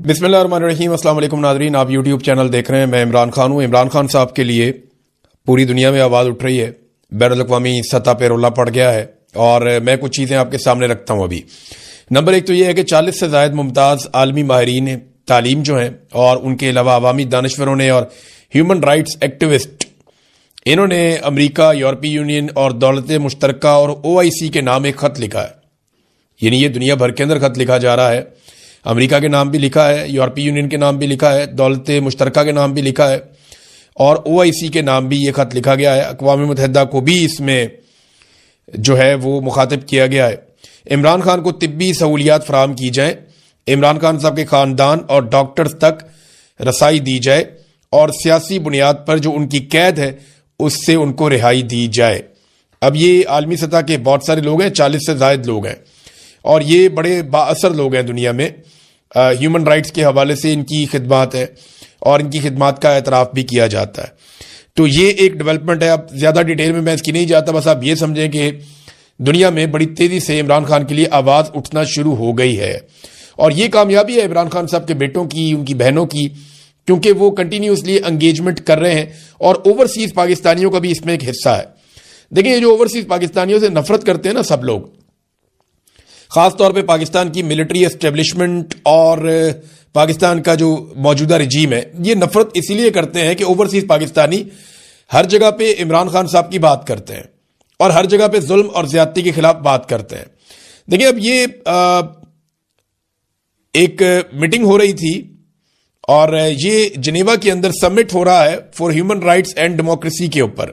بسم اللہ الرحمن الرحیم۔ السلام علیکم ناظرین، آپ یوٹیوب چینل دیکھ رہے ہیں، میں عمران خان ہوں۔ عمران خان صاحب کے لیے پوری دنیا میں آواز اٹھ رہی ہے، بین الاقوامی سطح پہ رولہ پڑ گیا ہے، اور میں کچھ چیزیں آپ کے سامنے رکھتا ہوں۔ ابھی نمبر ایک تو یہ ہے کہ 40 سے زائد ممتاز عالمی ماہرین تعلیم جو ہیں، اور ان کے علاوہ عوامی دانشوروں نے اور ہیومن رائٹس ایکٹیوسٹ، انہوں نے امریکہ، یورپی یونین اور دولت مشترکہ اور OIC کے نام ایک خط لکھا ہے۔ یعنی یہ دنیا بھر کے اندر خط لکھا جا رہا ہے، امریکہ کے نام بھی لکھا ہے، یورپی یونین کے نام بھی لکھا ہے، دولت مشترکہ کے نام بھی لکھا ہے، اور OIC کے نام بھی یہ خط لکھا گیا ہے۔ اقوام متحدہ کو بھی اس میں جو ہے وہ مخاطب کیا گیا ہے۔ عمران خان کو طبی سہولیات فراہم کی جائیں، عمران خان صاحب کے خاندان اور ڈاکٹرز تک رسائی دی جائے، اور سیاسی بنیاد پر جو ان کی قید ہے اس سے ان کو رہائی دی جائے۔ اب یہ عالمی سطح کے بہت سارے لوگ ہیں، 40 سے زائد لوگ ہیں، اور یہ بڑے بااثر لوگ ہیں دنیا میں۔ ہیومن رائٹس کے حوالے سے ان کی خدمات ہے، اور ان کی خدمات کا اعتراف بھی کیا جاتا ہے۔ تو یہ ایک ڈیولپمنٹ ہے۔ اب زیادہ ڈیٹیل میں اس کی نہیں جاتا، بس آپ یہ سمجھیں کہ دنیا میں بڑی تیزی سے عمران خان کے لیے آواز اٹھنا شروع ہو گئی ہے، اور یہ کامیابی ہے عمران خان صاحب کے بیٹوں کی، ان کی بہنوں کی، کیونکہ وہ کنٹینیوسلی انگیجمنٹ کر رہے ہیں، اور اوورسیز پاکستانیوں کا بھی اس میں ایک حصہ ہے۔ دیکھیں، یہ جو اوورسیز پاکستانیوں سے نفرت کرتے ہیں نا سب لوگ، خاص طور پہ پاکستان کی ملٹری اسٹیبلشمنٹ اور پاکستان کا جو موجودہ رجیم ہے، یہ نفرت اسی لیے کرتے ہیں کہ اوورسیز پاکستانی ہر جگہ پہ عمران خان صاحب کی بات کرتے ہیں، اور ہر جگہ پہ ظلم اور زیادتی کے خلاف بات کرتے ہیں۔ دیکھیں، اب یہ ایک میٹنگ ہو رہی تھی، اور یہ جنیوا کے اندر سمٹ ہو رہا ہے for human rights and democracy کے اوپر،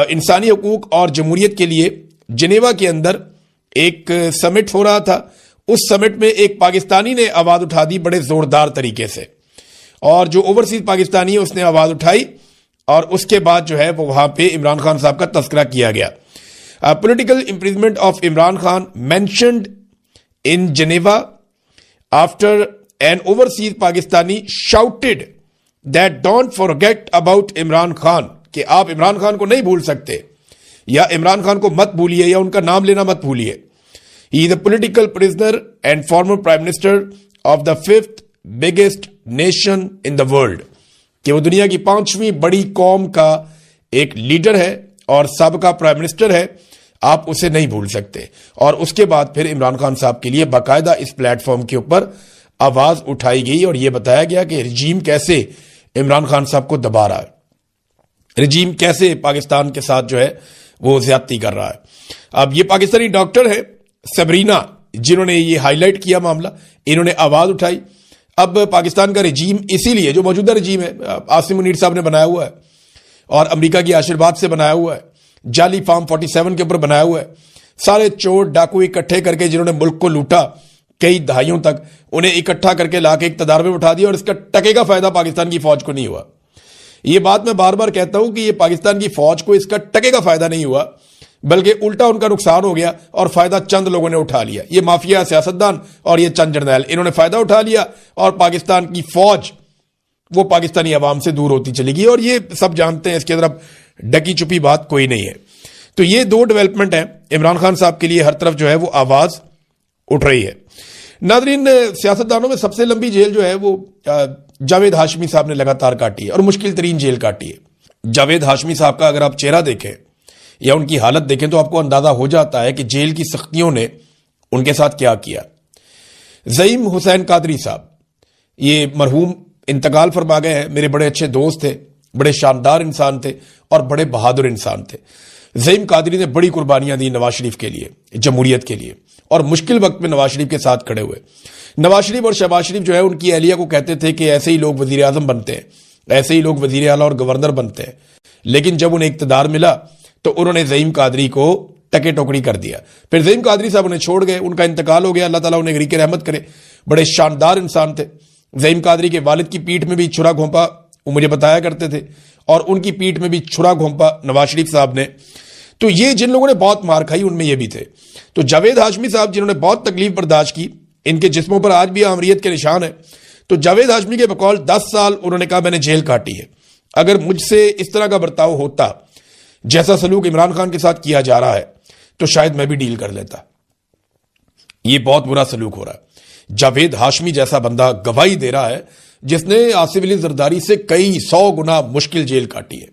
انسانی حقوق اور جمہوریت کے لیے جنیوا کے اندر ایک سمٹ ہو رہا تھا۔ اس سمٹ میں ایک پاکستانی نے آواز اٹھا دی بڑے زوردار طریقے سے، اور جو اوورسیز پاکستانی ہے اس نے آواز اٹھائی، اور اس کے بعد جو ہے وہ وہاں پہ عمران خان صاحب کا تذکرہ کیا گیا۔ Political imprisonment of Imran Khan mentioned in Geneva after an overseas Pakistani shouted that don't forget about Imran Khan, کہ آپ عمران خان کو نہیں بھول سکتے، یا عمران خان کو مت بھولیے، یا ان کا نام لینا مت بھولیے۔ He is a political prisoner and former prime minister of the 5th biggest nation in the world، کہ وہ دنیا کی 5ویں بڑی قوم کا ایک لیڈر ہے اور سابقہ پرائم منسٹر ہے، آپ اسے نہیں بھول سکتے۔ اور اس کے بعد پھر عمران خان صاحب کے لیے باقاعدہ اس پلیٹ فارم کے اوپر آواز اٹھائی گئی، اور یہ بتایا گیا کہ رجیم کیسے عمران خان صاحب کو دبا رہا ہے، رجیم کیسے پاکستان کے ساتھ جو ہے وہ زیادتی کر رہا ہے۔ اب یہ پاکستانی ڈاکٹر ہے سبرینا، جنہوں نے یہ ہائی لائٹ کیا معاملہ، انہوں نے آواز اٹھائی۔ اب پاکستان کا رجیم اسی لیے جو موجودہ رجیم ہے، عاصم منیر صاحب نے بنایا ہوا ہے، اور امریکہ کی آشرواد سے بنایا ہوا ہے، جعلی فارم 47 کے اوپر بنایا ہوا ہے، سارے چور ڈاکو اکٹھے کر کے جنہوں نے ملک کو لوٹا کئی دہائیوں تک، انہیں اکٹھا کر کے لا کے اقتدار میں اٹھا دیا، اور اس کا ٹکے کا فائدہ پاکستان کی فوج کو نہیں ہوا۔ یہ بات میں بار بار کہتا ہوں کہ یہ پاکستان کی فوج کو اس کا ٹکے کا فائدہ نہیں ہوا، بلکہ الٹا ان کا نقصان ہو گیا، اور فائدہ چند لوگوں نے اٹھا لیا۔ یہ مافیا سیاستدان اور یہ چند جرنیل، انہوں نے فائدہ اٹھا لیا، اور پاکستان کی فوج وہ پاکستانی عوام سے دور ہوتی چلی گئی، اور یہ سب جانتے ہیں، اس کے اندر اب ڈکی چھپی بات کوئی نہیں ہے۔ تو یہ دو ڈیولپمنٹ ہیں عمران خان صاحب کے لیے، ہر طرف جو ہے وہ آواز اٹھ رہی ہے۔ ناظرین، سیاستدانوں میں سب سے لمبی جیل جو ہے وہ جاوید ہاشمی صاحب نے لگاتار کاٹی ہے، اور مشکل ترین جیل کاٹی ہے۔ جاوید ہاشمی صاحب کا اگر آپ چہرہ دیکھیں یا ان کی حالت دیکھیں تو آپ کو اندازہ ہو جاتا ہے کہ جیل کی سختیوں نے ان کے ساتھ کیا کیا۔ زعیم حسین قادری صاحب، یہ مرحوم انتقال فرما گئے ہیں، میرے بڑے اچھے دوست تھے، بڑے شاندار انسان تھے، اور بڑے بہادر انسان تھے۔ زعیم قادری نے بڑی قربانیاں دی نواز شریف کے لیے، جمہوریت کے لیے، اور مشکل وقت میں نواز شریف کے ساتھ کھڑے ہوئے۔ نواز شریف اور شہباز شریف جو ہے ان کی اہلیہ کو کہتے تھے کہ ایسے ہی لوگ وزیر اعظم بنتے ہیں، ایسے ہی لوگ وزیر اعلیٰ اور گورنر بنتے ہیں، لیکن جب انہیں اقتدار ملا تو انہوں نے زعیم قادری کو ٹکے ٹوکری کر دیا۔ پھر زعیم قادری صاحب انہیں چھوڑ گئے، ان کا انتقال ہو گیا، اللہ تعالیٰ انہیں غریق رحمت کرے۔ بڑے شاندار انسان تھے۔ زعیم قادری کے والد کی پیٹھ میں بھی چھرا گھونپا وہ مجھے بتایا کرتے تھے، اور ان کی پیٹھ میں بھی چھرا گھونپا نواز شریف صاحب نے۔ تو یہ جن لوگوں نے بہت مار کھائی ان میں یہ بھی تھے۔ تو جاوید ہاشمی صاحب جنہوں نے بہت تکلیف برداشت کی، ان کے جسموں پر آج بھی آمریت کے نشان ہیں۔ تو جاوید ہاشمی کے بقول 10 سال انہوں نے کہا میں نے جیل کاٹی ہے، اگر مجھ سے اس طرح کا برتاؤ ہوتا جیسا سلوک عمران خان کے ساتھ کیا جا رہا ہے تو شاید میں بھی ڈیل کر لیتا۔ یہ بہت برا سلوک ہو رہا ہے۔ جاوید ہاشمی جیسا بندہ گواہی دے رہا ہے جس نے آصف علی زرداری سے کئی 100 گنا مشکل جیل کاٹی ہے.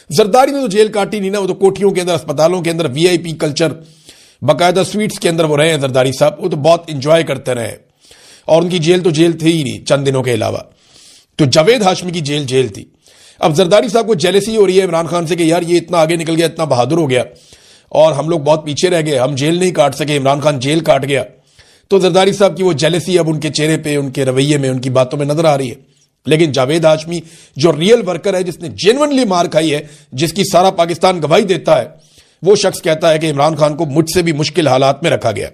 زرداری نے تو جیل کاٹی نہیں نا, وہ تو کوٹھیوں کے اندر, اسپتالوں کے اندر, وی آئی پی کلچر, باقاعدہ سویٹس کے اندر وہ رہے ہیں زرداری صاحب, وہ تو بہت انجوائے کرتے رہے, اور ان کی جیل تو جیل تھی ہی نہیں چند دنوں کے علاوہ. تو جاوید ہاشمی کی جیل تھی. اب زرداری صاحب کو جیلسی ہو رہی ہے عمران خان سے کہ یار یہ اتنا آگے نکل گیا, اتنا بہادر ہو گیا, اور ہم لوگ بہت پیچھے رہ گئے, ہم جیل نہیں کاٹ سکے, عمران خان جیل کاٹ گیا. تو زرداری صاحب کی وہ جیلسی اب ان کے چہرے پہ, ان کے رویے میں, ان کی باتوں میں نظر آ رہی ہے. لیکن جاوید ہاشمی جو ریئل ورکر ہے, جس نے جینونلی مار کھائی ہے, جس کی سارا پاکستان گواہی دیتا ہے, وہ شخص کہتا ہے کہ عمران خان کو مجھ سے بھی مشکل حالات میں رکھا گیا.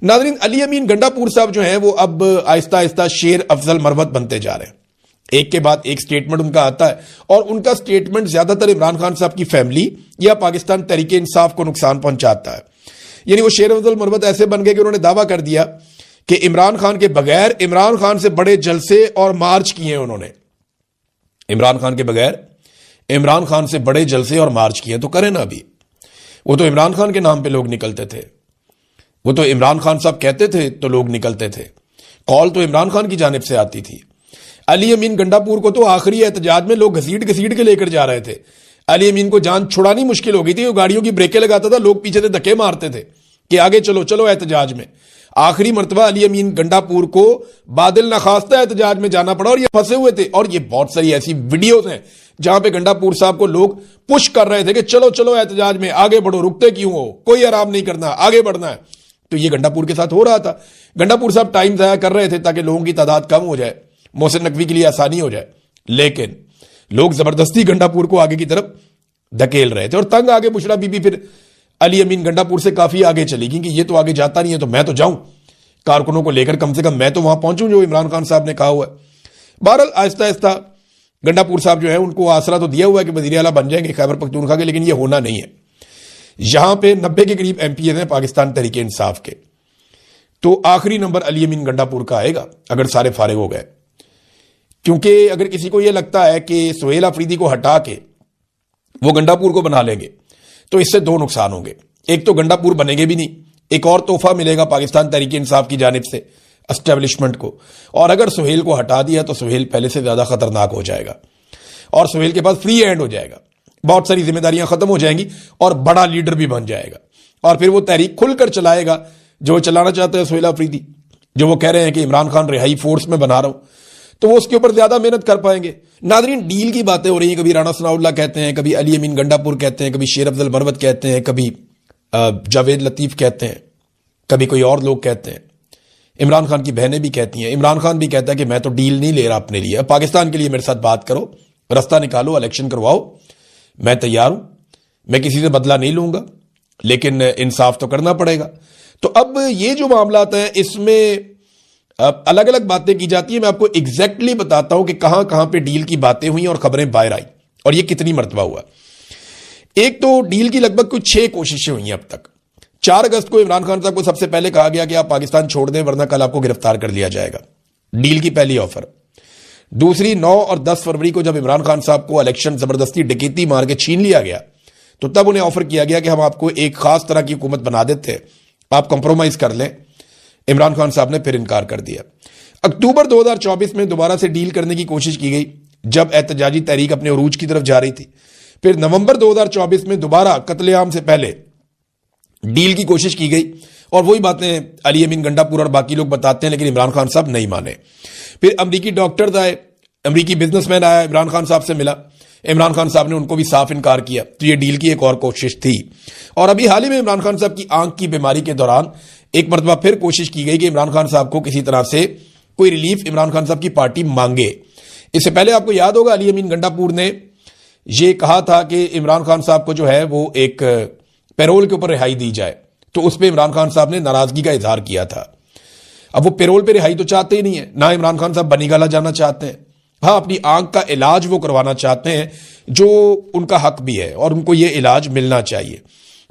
ناظرین, علی امین گنڈا پور صاحب جو ہیں وہ اب آہستہ آہستہ شیر افضل مروت بنتے جا رہے ہیں. ایک کے بعد ایک سٹیٹمنٹ ان کا آتا ہے, اور ان کا سٹیٹمنٹ زیادہ تر عمران خان صاحب کی فیملی یا پاکستان تحریک انصاف کو نقصان پہنچاتا ہے. یعنی وہ شیر افضل مروت ایسے بن گئے کہ انہوں نے دعویٰ کر دیا کہ عمران خان کے بغیر عمران خان سے بڑے جلسے اور مارچ کیے ہیں انہوں نے. عمران خان کے بغیر عمران خان سے بڑے جلسے اور مارچ کیے تو کریں نا. ابھی وہ تو عمران خان کے نام پہ لوگ نکلتے تھے, وہ تو عمران خان صاحب کہتے تھے تو لوگ نکلتے تھے, کال تو عمران خان کی جانب سے آتی تھی. علی امین گنڈا پور کو تو آخری احتجاج میں لوگ گھسیٹ کے لے کر جا رہے تھے. علی امین کو جان چھڑانی مشکل ہو گئی تھی, وہ گاڑیوں کی بریکیں لگاتا تھا, لوگ پیچھے سے دھکے مارتے تھے کہ آگے چلو احتجاج میں. آخری مرتبہ علی امین گنڈا پور کو بادل نخواستہ احتجاج میں جانا پڑا, اور یہ پھنسے ہوئے تھے. اور یہ بہت ساری ایسی ویڈیوز ہیں جہاں پہ گنڈا پور صاحب کو لوگ پش کر رہے تھے کہ چلو احتجاج میں آگے بڑھو, رکتے کیوں ہو, کوئی آرام نہیں کرنا, آگے بڑھنا ہے. تو یہ گنڈا پور کے ساتھ ہو رہا تھا. گنڈا پور صاحب ٹائم ضائع کر رہے تھے تاکہ لوگوں کی تعداد کم ہو جائے, محسن نقوی کے لیے آسانی ہو جائے. لیکن لوگ زبردستی گنڈا پور کو آگے کی طرف دھکیل رہے تھے, اور تنگ آگے بشرا بی بی پھر علی امین گنڈا پور سے کافی آگے چلی گئی کہ یہ تو آگے جاتا نہیں ہے تو میں تو جاؤں, کارکنوں کو لے کر کم سے کم میں تو وہاں پہنچوں جو عمران خان صاحب نے کہا ہوا ہے. بہرحال آہستہ آہستہ گنڈا پور صاحب جو ہے ان کو آسرا تو دیا ہوا ہے کہ وزیر اعلیٰ بن جائیں گے خیبر پختونخوا کے, لیکن یہ ہونا نہیں ہے. یہاں پہ 90 کے قریب ایم پی ایز ہیں پاکستان تحریک انصاف کے, تو آخری نمبر علی امین گنڈا پور کا آئے گا اگر سارے فارغ ہو گئے. کیونکہ اگر کسی کو یہ لگتا ہے کہ سہیل آفریدی کو ہٹا کے وہ گنڈا پور کو بنا لیں گے تو اس سے 2 نقصان ہوں گے. ایک تو گنڈا پور بنے گے بھی نہیں, ایک اور تحفہ ملے گا پاکستان تحریک انصاف کی جانب سے اسٹیبلشمنٹ کو, اور اگر سہیل کو ہٹا دیا تو سہیل پہلے سے زیادہ خطرناک ہو جائے گا, اور سہیل کے پاس فری ہینڈ ہو جائے گا, بہت ساری ذمہ داریاں ختم ہو جائیں گی, اور بڑا لیڈر بھی بن جائے گا, اور پھر وہ تحریک کھل کر چلائے گا جو وہ چلانا چاہتے ہیں سہیل آفریدی, جو وہ کہہ رہے ہیں کہ عمران خان رہائی فورس میں بنا رہا ہوں, تو وہ اس کے اوپر زیادہ محنت کر پائیں گے. ناظرین, ڈیل کی باتیں ہو رہی ہیں, کبھی رانا ثناء اللہ کہتے ہیں, کبھی علی امین گنڈا پور کہتے ہیں, کبھی شیر افضل مروت کہتے ہیں, کبھی جاوید لطیف کہتے ہیں, کبھی کوئی اور لوگ کہتے ہیں. عمران خان کی بہنیں بھی کہتی ہیں, عمران خان بھی کہتا ہے کہ میں تو ڈیل نہیں لے رہا اپنے لیے, پاکستان کے لیے میرے ساتھ بات کرو, رستہ نکالو, الیکشن کرواؤ, میں تیار ہوں, میں کسی سے بدلہ نہیں لوں گا, لیکن انصاف تو کرنا پڑے گا. تو اب یہ جو معاملات ہیں اس میں الگ الگ باتیں کی جاتی ہیں. میں آپ کو ایگزیکٹلی بتاتا ہوں کہ کہاں کہاں پہ ڈیل کی باتیں ہوئیں اور خبریں باہر آئی, اور یہ کتنی مرتبہ ہوا. ایک تو ڈیل کی لگ بھگ کچھ 6 کوششیں ہوئی ہیں اب تک. 4 اگست کو عمران خان صاحب کو سب سے پہلے کہا گیا کہ آپ پاکستان چھوڑ دیں ورنہ کل آپ کو گرفتار کر لیا جائے گا, ڈیل کی پہلی آفر. دوسری 9 اور 10 فروری کو جب عمران خان صاحب کو الیکشن زبردستی ڈکیتی مار کے چھین لیا گیا تو تب انہیں آفر کیا گیا کہ ہم آپ کو ایک خاص طرح کی حکومت بنا دیتے ہیں, آپ کمپرومائز کر لیں. عمران خان صاحب نے پھر انکار کر دیا. اکتوبر 2024 میں دوبارہ سے ڈیل کرنے کی کوشش کی گئی جب احتجاجی تحریک اپنے عروج کی طرف جا رہی تھی. پھر نومبر 2024 میں دوبارہ قتل عام سے پہلے ڈیل کی کوشش کی گئی, اور وہی باتیں علی امین گنڈا پور اور باقی لوگ بتاتے ہیں, لیکن عمران خان صاحب نہیں مانے. پھر امریکی ڈاکٹرز آئے, امریکی بزنس مین آیا, عمران خان صاحب سے ملا, عمران خان صاحب نے ان کو بھی صاف انکار کیا. تو یہ ڈیل کی ایک اور کوشش تھی. اور ابھی حال ہی میں عمران خان صاحب کی آنکھ کی بیماری کے دوران ایک مرتبہ پھر کوشش کی گئی کہ عمران خان صاحب کو کسی طرح سے کوئی ریلیف عمران خان صاحب کی پارٹی مانگے. اس سے پہلے آپ کو یاد ہوگا علی امین گنڈا پور نے یہ کہا تھا کہ عمران خان صاحب کو جو ہے وہ ایک پیرول کے اوپر رہائی دی جائے, تو اس پہ عمران خان صاحب نے ناراضگی کا اظہار کیا تھا. اب وہ پیرول پہ رہائی تو چاہتے ہی نہیں ہے, نہ عمران خان صاحب بنی گالا جانا چاہتے ہیں, ہاں اپنی آنکھ کا علاج وہ کروانا چاہتے ہیں جو ان کا حق بھی ہے, اور ان کو یہ علاج ملنا چاہیے.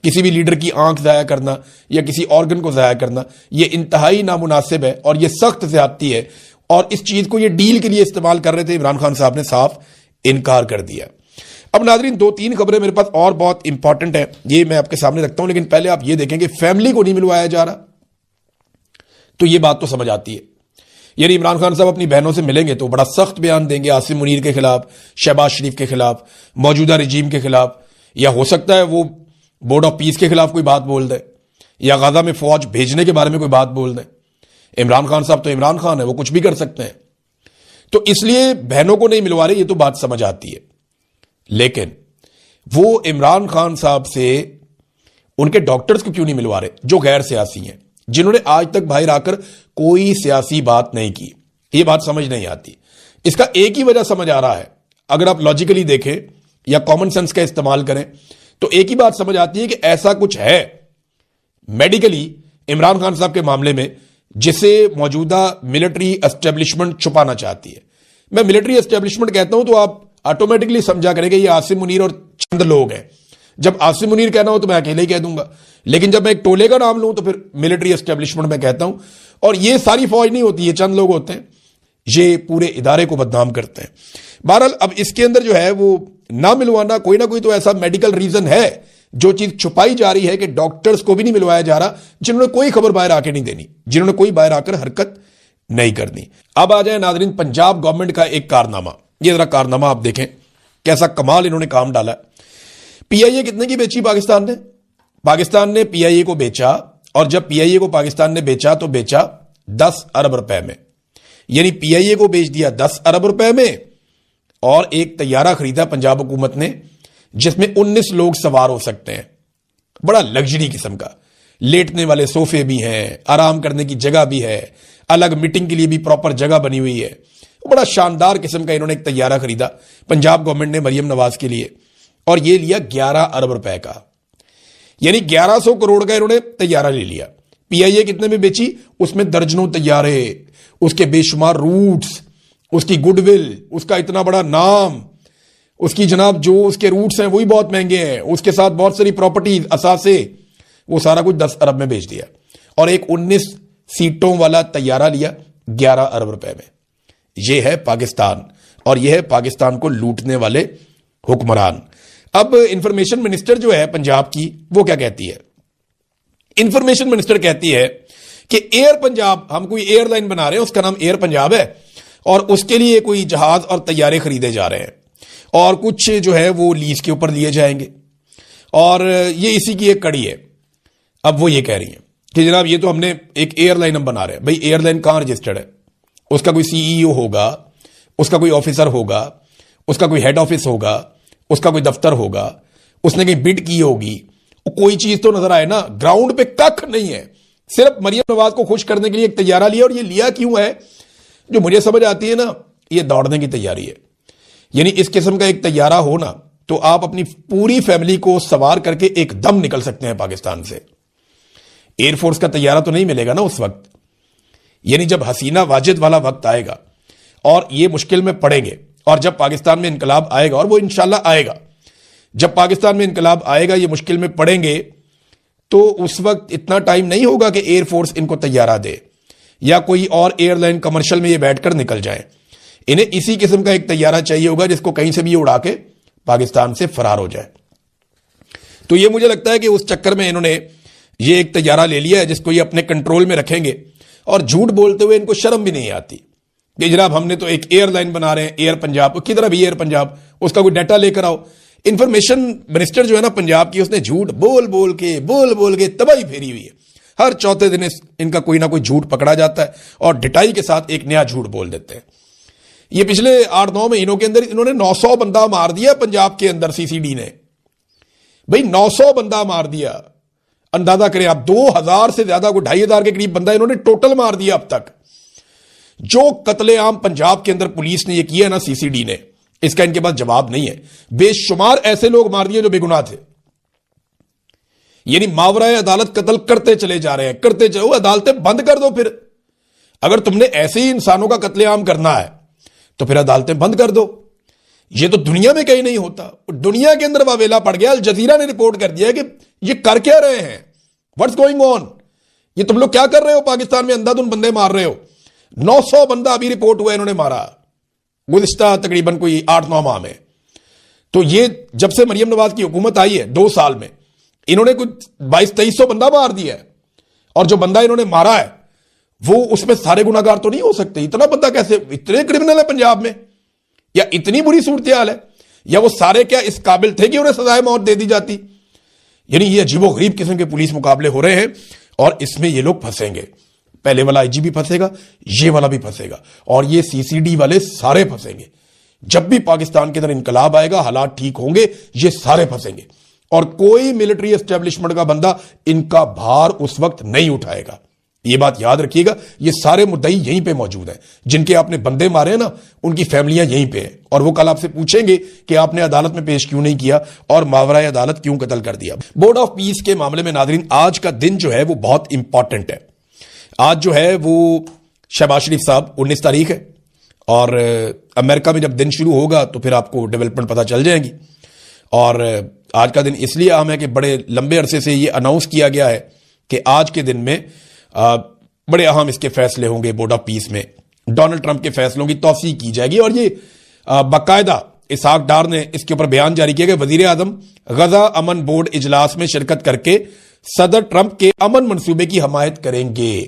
کسی بھی لیڈر کی آنکھ ضائع کرنا یا کسی آرگن کو ضائع کرنا یہ انتہائی نامناسب ہے, اور یہ سخت زیادتی ہے, اور اس چیز کو یہ ڈیل کے لیے استعمال کر رہے تھے. عمران خان صاحب نے صاف انکار کر دیا. اب ناظرین 2-3 خبریں میرے پاس اور بہت امپورٹنٹ ہیں, یہ میں آپ کے سامنے رکھتا ہوں, لیکن پہلے آپ یہ دیکھیں کہ فیملی کو نہیں ملوایا جا رہا. تو یہ بات تو سمجھ آتی ہے. یعنی عمران خان صاحب اپنی بہنوں سے ملیں گے تو بڑا سخت بیان دیں گے عاصم منیر کے خلاف, شہباز شریف کے خلاف, موجودہ رجیم کے خلاف, یا ہو سکتا ہے وہ بورڈ آف پیس کے خلاف کوئی بات بول دے, یا غزہ میں فوج بھیجنے کے بارے میں کوئی بات بول دیں. عمران خان صاحب تو عمران خان ہے, وہ کچھ بھی کر سکتے ہیں. تو اس لیے بہنوں کو نہیں ملوا رہے, یہ تو بات سمجھ آتی ہے. لیکن وہ عمران خان صاحب سے ان کے ڈاکٹرز کو کیوں نہیں ملوا رہے جو غیر سیاسی ہیں, جنہوں نے آج تک باہر آ کر کوئی سیاسی بات نہیں کی؟ یہ بات سمجھ نہیں آتی. اس کا ایک ہی وجہ سمجھ آ رہا ہے, اگر آپ لاجیکلی دیکھیں یا کامن سینس کا استعمال کریں تو ایک ہی بات سمجھ آتی ہے کہ ایسا کچھ ہے میڈیکلی عمران خان صاحب کے معاملے میں جسے موجودہ ملٹری اسٹیبلشمنٹ چھپانا چاہتی ہے. میں ملٹری اسٹیبلشمنٹ کہتا ہوں تو آپ آٹومیٹکلی سمجھا کریں کہ یہ عاصم منیر اور چند لوگ ہیں. جب عاصم منیر کہنا ہو تو میں اکیلے ہی کہہ دوں گا, لیکن جب میں ایک ٹولے کا نام لوں تو پھر ملٹری اسٹیبلشمنٹ میں کہتا ہوں. اور یہ ساری فوج نہیں ہوتی, یہ چند لوگ ہوتے ہیں, یہ پورے ادارے کو بدنام کرتے ہیں. بہرحال اب اس کے اندر جو ہے وہ نہ ملوانا, کوئی نہ کوئی تو ایسا میڈیکل ریزن ہے جو چیز چھپائی جا رہی ہے کہ ڈاکٹرز کو بھی نہیں ملوایا جا رہا, جنہوں نے کوئی خبر باہر آ کے نہیں دینی, جنہوں نے کوئی باہر آ کر حرکت نہیں کرنی. اب آ جائیں ناظرین پنجاب گورنمنٹ کا ایک کارنامہ. یہ ذرا کارنامہ آپ دیکھیں کیسا کمال انہوں نے کام ڈالا. پی آئی اے کتنے کی بیچی پاکستان نے پی آئی اے کو بیچا, اور جب پی آئی اے کو پاکستان نے بیچا تو بیچا 10 ارب روپے میں. یعنی پی آئی اے کو بیچ دیا 10 ارب روپے میں, اور ایک طیارہ خریدا پنجاب حکومت نے جس میں 19 لوگ سوار ہو سکتے ہیں. بڑا لگژری قسم کا, لیٹنے والے صوفے بھی ہیں, آرام کرنے کی جگہ بھی ہے, الگ میٹنگ کے لیے بھی پراپر جگہ بنی ہوئی ہے. بڑا شاندار قسم کا انہوں نے ایک طیارہ خریدا پنجاب گورنمنٹ نے مریم نواز کے لیے, اور یہ لیا 11 ارب روپے کا. یعنی 1100 کروڑ کا انہوں نے طیارہ لے لیا. پی آئی اے کتنے میں بیچی؟ اس میں درجنوں طیارے, اس کے بے شمار روٹس, اس کی گڈ ول, اس کا اتنا بڑا نام, اس کی جناب جو اس کے روٹس ہیں وہی بہت مہنگے ہیں, اس کے ساتھ بہت ساری پراپرٹیز, اثاثے, وہ سارا کچھ 10 ارب میں بیچ دیا, اور ایک 19 سیٹوں والا طیارہ لیا 11 ارب روپے میں. یہ ہے پاکستان, اور یہ ہے پاکستان کو لوٹنے والے حکمران. اب انفارمیشن منسٹر جو ہے پنجاب کی, وہ کیا کہتی ہے؟ انفارمیشن منسٹر کہتی ہے کہ ایئر پنجاب, ہم کوئی ایئر لائن بنا رہے ہیں, اس کا نام ایئر پنجاب ہے, اور اس کے لیے کوئی جہاز اور طیارے خریدے جا رہے ہیں, اور کچھ جو ہے وہ لیز کے اوپر لیے جائیں گے, اور یہ اسی کی ایک کڑی ہے. اب وہ یہ کہہ رہی ہیں کہ جناب یہ تو ہم نے ایک ایئر لائن ہم بنا رہے ہیں. بھائی ایئر لائن کہاں رجسٹرڈ ہے؟ اس کا کوئی سی ای او ہوگا, اس کا کوئی آفیسر ہوگا, اس کا کوئی ہیڈ آفس ہوگا, اس کا کوئی دفتر ہوگا, اس نے کہیں بڈ کی ہوگی, کوئی چیز تو نظر آئے نا. گراؤنڈ پہ ککھ نہیں ہے, صرف مریم نواز کو خوش کرنے کے لیے ایک طیارہ لیا. اور یہ لیا کیوں ہے جو مجھے سمجھ آتی ہے نا, یہ دوڑنے کی تیاری ہے. یعنی اس قسم کا ایک طیارہ ہو نا تو آپ اپنی پوری فیملی کو سوار کر کے ایک دم نکل سکتے ہیں پاکستان سے. ایئر فورس کا طیارہ تو نہیں ملے گا نا اس وقت. یعنی جب حسینہ واجد والا وقت آئے گا اور یہ مشکل میں پڑیں گے, اور جب پاکستان میں انقلاب آئے گا, اور وہ انشاءاللہ آئے گا, جب پاکستان میں انقلاب آئے گا, یہ مشکل میں پڑیں گے, تو اس وقت اتنا ٹائم نہیں ہوگا کہ ایئر فورس ان کو طیارہ دے, یا کوئی اور ایئر لائن کمرشل میں یہ بیٹھ کر نکل جائیں. انہیں اسی قسم کا ایک طیارہ چاہیے ہوگا جس کو کہیں سے بھی اڑا کے پاکستان سے فرار ہو جائے. تو یہ مجھے لگتا ہے کہ اس چکر میں انہوں نے یہ ایک طیارہ لے لیا ہے جس کو یہ اپنے کنٹرول میں رکھیں گے, اور جھوٹ بولتے ہوئے ان کو شرم بھی نہیں آتی کہ جناب ہم نے تو ایک ایئر لائن بنا رہے ہیں, ایئر پنجاب. کدھر ابھی ایئر پنجاب, اس کا کوئی ڈیٹا لے کر آؤ. انفارمیشن منسٹر جو ہے نا پنجاب کی, اس نے جھوٹ بول بول کے تباہی پھیری ہوئی ہے. ہر چوتھے دن ان کا کوئی نہ کوئی جھوٹ پکڑا جاتا ہے, اور ڈٹائی کے ساتھ ایک نیا جھوٹ بول دیتے ہیں. یہ پچھلے 8-9 مہینوں کے اندر انہوں نے 900 بندہ مار دیا پنجاب کے اندر. سی سی ڈی نے بھائی 900 بندہ مار دیا. اندازہ کریں آپ, 2000 سے زیادہ کو 2500 کے قریب بندہ انہوں نے ٹوٹل مار دیا اب تک. جو قتل عام پنجاب کے اندر پولیس نے یہ کیا نا, سی سی ڈی نے, اس کا ان کے پاس جواب نہیں ہے. بے شمار ایسے لوگ مار دیے جو بے گناہ تھے. یعنی ماورائے عدالت قتل کرتے چلے جا رہے ہیں, کرتے چلو. عدالتیں بند کر دو. پھر اگر تم نے ایسے ہی انسانوں کا قتل عام کرنا ہے تو پھر عدالتیں بند کر دو. یہ تو دنیا میں کہیں نہیں ہوتا. دنیا کے اندر واویلا پڑ گیا. الجزیرہ نے رپورٹ کر دیا کہ یہ کر کیا رہے ہیں, واٹس گوئنگ آن, یہ تم لوگ کیا کر رہے ہو پاکستان میں, اندھا دھند بندے مار رہے ہو. 900 بندہ ابھی رپورٹ ہوا انہوں نے مارا گزشتہ تقریباً کوئی 8-9 ماہ میں. تو یہ جب سے مریم نواز کی حکومت آئی ہے 2 سال میں انہوں نے کچھ 2200-2300 بندہ مار دیا ہے. اور جو بندہ انہوں نے مارا ہے وہ اس میں سارے گناہگار تو نہیں ہو سکتے. اتنا بندہ کیسے, اتنے کرمنل ہے پنجاب میں, یا اتنی بری صورتحال ہے, یا وہ سارے کیا اس قابل تھے کہ انہیں سزائے موت دے دی جاتی؟ یعنی یہ عجیب و غریب قسم کے پولیس مقابلے ہو رہے ہیں, اور اس میں یہ لوگ پھنسیں گے. پہلے والا آئی جی بھی پھنسے گا, یہ والا بھی پھنسے گا, اور یہ سی سی ڈی والے سارے پھنسیں گے. جب بھی پاکستان کے اندر انقلاب آئے گا, حالات ٹھیک ہوں گے, یہ سارے پھنسیں گے, اور کوئی ملٹری اسٹیبلشمنٹ کا بندہ ان کا بھار اس وقت نہیں اٹھائے گا. یہ بات یاد رکھیے گا, یہ سارے مدعی یہیں پہ موجود ہیں. جن کے آپ نے بندے مارے ہیں نا, ان کی فیملیاں یہیں پہ ہیں, اور وہ کل آپ سے پوچھیں گے کہ آپ نے عدالت میں پیش کیوں نہیں کیا اور ماورائے عدالت کیوں قتل کر دیا. بورڈ آف پیس کے معاملے میں ناظرین, آج کا دن جو ہے وہ بہت امپورٹنٹ ہے. آج جو ہے وہ شہباز شریف صاحب 19 تاریخ ہے, اور امریکہ میں جب دن شروع ہوگا تو پھر آپ کو ڈیولپمنٹ پتہ چل جائیں گی. اور آج کا دن اس لیے اہم ہے کہ بڑے لمبے عرصے سے یہ اناؤنس کیا گیا ہے کہ آج کے دن میں بڑے اہم اس کے فیصلے ہوں گے. بورڈ آف پیس میں ڈونلڈ ٹرمپ کے فیصلوں کی توثیق کی جائے گی, اور یہ باقاعدہ اسحاق ڈار نے اس کے اوپر بیان جاری کیا کہ وزیر اعظم غزہ امن بورڈ اجلاس میں شرکت کر کے صدر ٹرمپ کے امن منصوبے کی حمایت کریں گے.